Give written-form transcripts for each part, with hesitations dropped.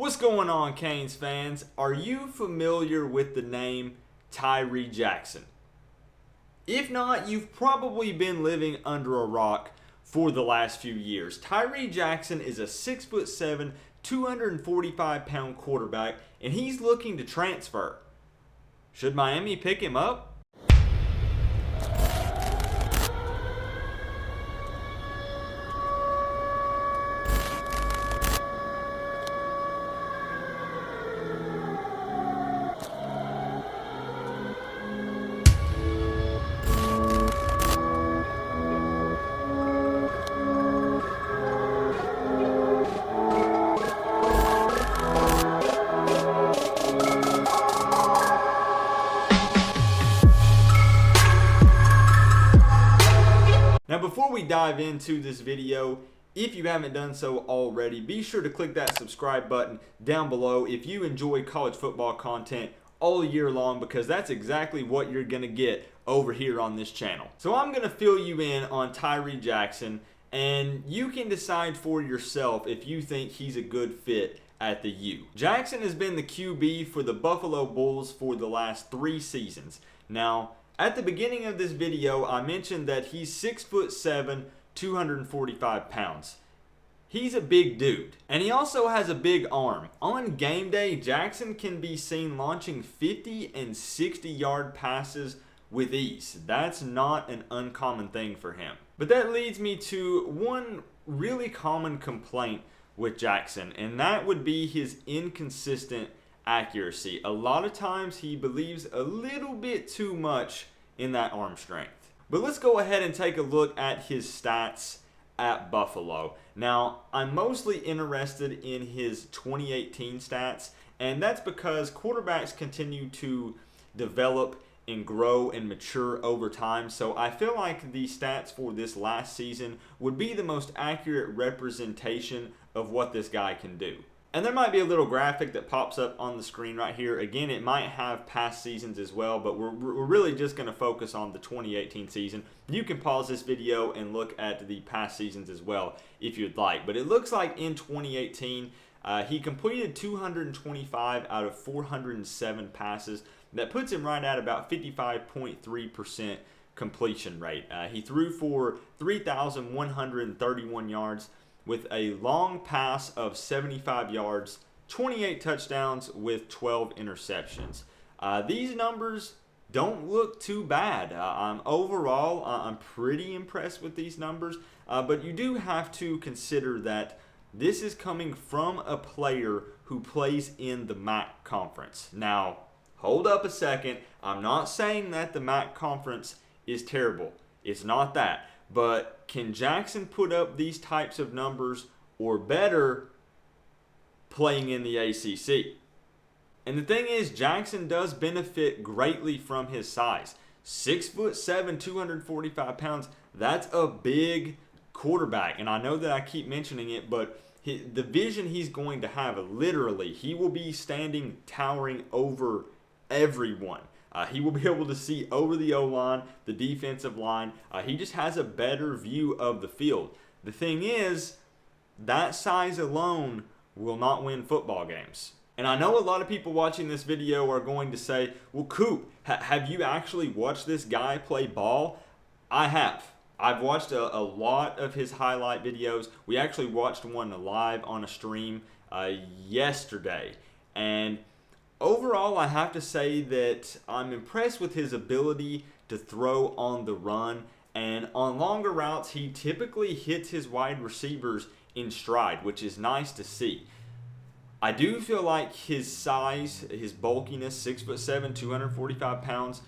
What's going on, Canes fans? Are you familiar with the name Tyree Jackson? If not, you've probably been living under a rock for the last few years. Tyree Jackson is a 6'7", 245-pound quarterback, and he's looking to transfer. Should Miami pick him up? Now, before we dive into this video, if you haven't done so already, be sure to click that subscribe button down below if you enjoy college football content all year long, because that's exactly what you're going to get over here on this channel. So I'm going to fill you in on Tyree Jackson, and you can decide for yourself if you think he's a good fit at the U. Jackson has been the QB for the Buffalo Bulls for the last 3 seasons. Now, at the beginning of this video, I mentioned that he's 6'7", 245 pounds. He's a big dude, and he also has a big arm. On game day, Jackson can be seen launching 50 and 60-yard passes with ease. That's not an uncommon thing for him. But that leads me to one really common complaint with Jackson, and that would be his inconsistent accuracy. A lot of times he believes a little bit too much in that arm strength. But let's go ahead and take a look at his stats at Buffalo. Now, I'm mostly interested in his 2018 stats, and that's because quarterbacks continue to develop and grow and mature over time. So I feel like the stats for this last season would be the most accurate representation of what this guy can do. And there might be a little graphic that pops up on the screen right here. Again, it might have past seasons as well, but we're really just going to focus on the 2018 season. You can pause this video and look at the past seasons as well if you'd like. But it looks like in 2018, he completed 225 out of 407 passes. That puts him right at about 55.3% completion rate. He threw for 3,131 yards, with a long pass of 75 yards, 28 touchdowns with 12 interceptions. These numbers don't look too bad. Overall, I'm pretty impressed with these numbers, but you do have to consider that this is coming from a player who plays in the MAC conference. Now, hold up a second. I'm not saying that the MAC conference is terrible. It's not that. But can Jackson put up these types of numbers or better playing in the ACC? And the thing is, Jackson does benefit greatly from his size. 6'7", 245 pounds, that's a big quarterback. And I know that I keep mentioning it, but the vision he's going to have, literally, he will be standing towering over everyone. He will be able to see over the O-line, the defensive line. He just has a better view of the field. The thing is, that size alone will not win football games. And I know a lot of people watching this video are going to say, well, Coop, have you actually watched this guy play ball? I have. I've watched a lot of his highlight videos. We actually watched one live on a stream yesterday. And overall, I have to say that I'm impressed with his ability to throw on the run, and on longer routes, he typically hits his wide receivers in stride, which is nice to see. I do feel like his size, his bulkiness, 6'7", 245 pounds,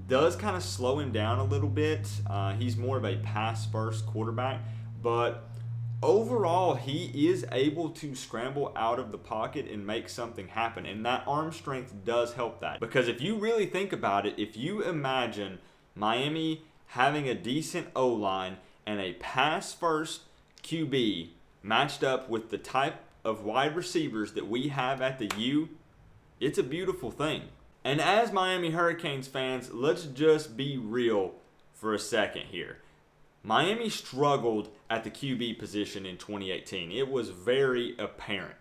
does kind of slow him down a little bit. He's more of a pass-first quarterback, but overall, he is able to scramble out of the pocket and make something happen, and that arm strength does help that. Because if you really think about it, if you imagine Miami having a decent O-line and a pass-first QB matched up with the type of wide receivers that we have at the U, it's a beautiful thing. And as Miami Hurricanes fans, let's just be real for a second here. Miami struggled at the QB position in 2018. It was very apparent.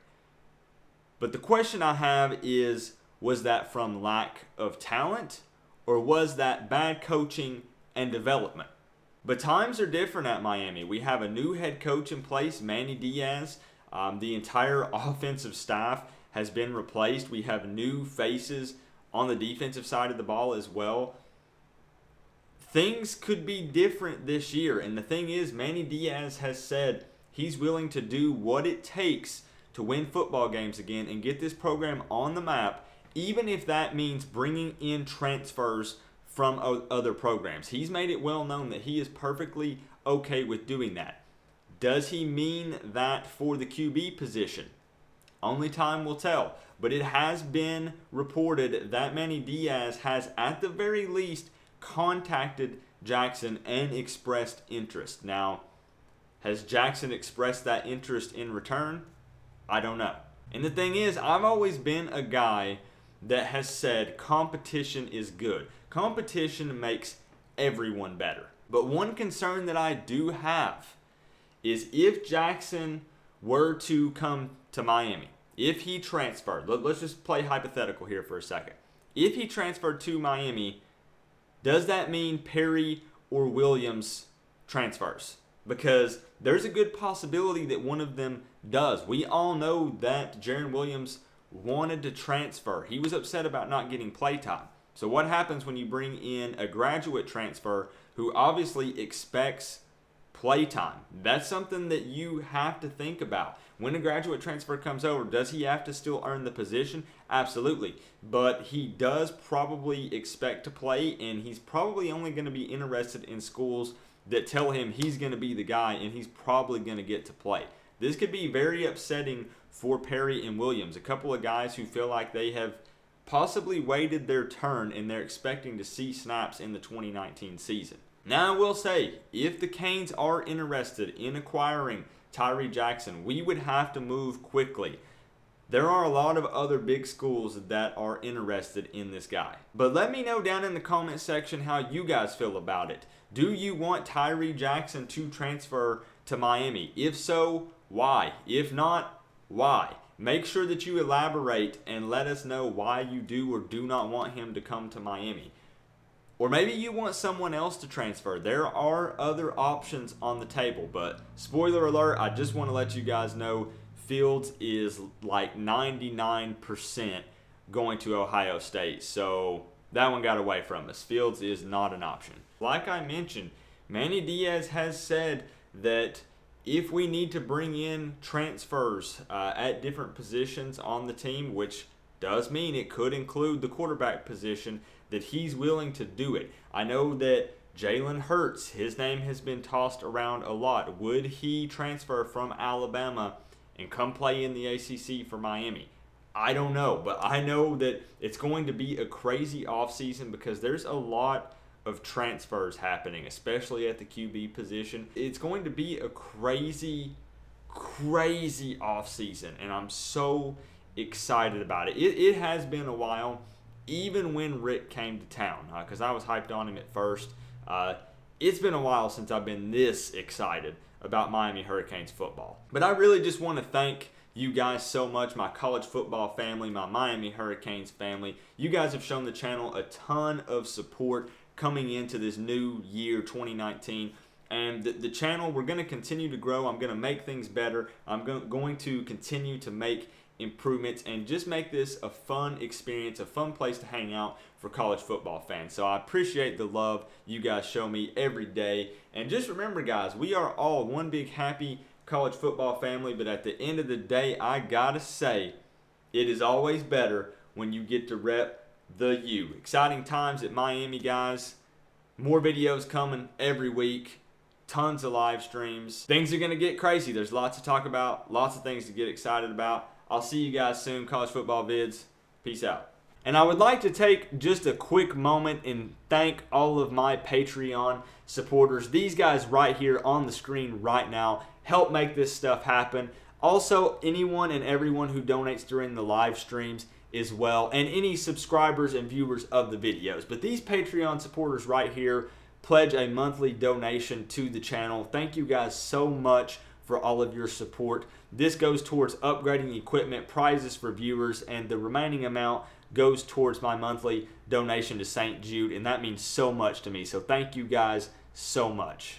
But the question I have is, was that from lack of talent, or was that bad coaching and development? But times are different at Miami. We have a new head coach in place, Manny Diaz. The entire offensive staff has been replaced. We have new faces on the defensive side of the ball as well. Things could be different this year. And the thing is, Manny Diaz has said he's willing to do what it takes to win football games again and get this program on the map, even if that means bringing in transfers from other programs. He's made it well known that he is perfectly okay with doing that. Does he mean that for the QB position? Only time will tell. But it has been reported that Manny Diaz has, at the very least, contacted Jackson and expressed interest. Now, has Jackson expressed that interest in return? I don't know. And the thing is, I've always been a guy that has said competition is good. Competition makes everyone better. But one concern that I do have is if Jackson were to come to Miami, if he transferred, let's just play hypothetical here for a second. If he transferred to Miami, does that mean Perry or Williams transfers? Because there's a good possibility that one of them does. We all know that Jaron Williams wanted to transfer. He was upset about not getting playtime. So what happens when you bring in a graduate transfer who obviously expects playtime? That's something that you have to think about. When a graduate transfer comes over, does he have to still earn the position? Absolutely. But he does probably expect to play, and he's probably only going to be interested in schools that tell him he's going to be the guy and he's probably going to get to play. This could be very upsetting for Perry and Williams, a couple of guys who feel like they have possibly waited their turn and they're expecting to see snaps in the 2019 season. Now I will say, if the Canes are interested in acquiring Tyree Jackson, we would have to move quickly. There are a lot of other big schools that are interested in this guy. But let me know down in the comment section how you guys feel about it. Do you want Tyree Jackson to transfer to Miami? If so, why? If not, why? Make sure that you elaborate and let us know why you do or do not want him to come to Miami. Or maybe you want someone else to transfer. There are other options on the table, but spoiler alert, I just want to let you guys know Fields is like 99% going to Ohio State. So that one got away from us. Fields is not an option. Like I mentioned, Manny Diaz has said that if we need to bring in transfers at different positions on the team, which does mean it could include the quarterback position, that he's willing to do it. I know that Jalen Hurts, his name has been tossed around a lot. Would he transfer from Alabama and come play in the ACC for Miami? I don't know, but I know that it's going to be a crazy offseason because there's a lot of transfers happening, especially at the QB position. It's going to be a crazy offseason, and I'm so excited about it. It has been a while, even when Rick came to town, because I was hyped on him at first. It's been a while since I've been this excited about Miami Hurricanes football. But I really just want to thank you guys so much, my college football family, my Miami Hurricanes family. You guys have shown the channel a ton of support coming into this new year, 2019. And the channel, we're going to continue to grow. I'm going to make things better. I'm going to continue to make improvements and just make this a fun experience, a fun place to hang out for college football fans. So I appreciate the love you guys show me every day. And just remember, guys, we are all one big happy college football family. But at the end of the day, I gotta say, it is always better when you get to rep the U. Exciting times at Miami, guys. More videos coming every week. Tons of live streams. Things are going to get crazy. There's lots to talk about. Lots of things to get excited about. I'll see you guys soon. College football vids. Peace out. And I would like to take just a quick moment and thank all of my Patreon supporters. These guys right here on the screen right now help make this stuff happen. Also, anyone and everyone who donates during the live streams as well, and any subscribers and viewers of the videos. But these Patreon supporters right here pledge a monthly donation to the channel. Thank you guys so much for all of your support. This goes towards upgrading equipment, prizes for viewers, and the remaining amount goes towards my monthly donation to St. Jude, and that means so much to me. So thank you guys so much.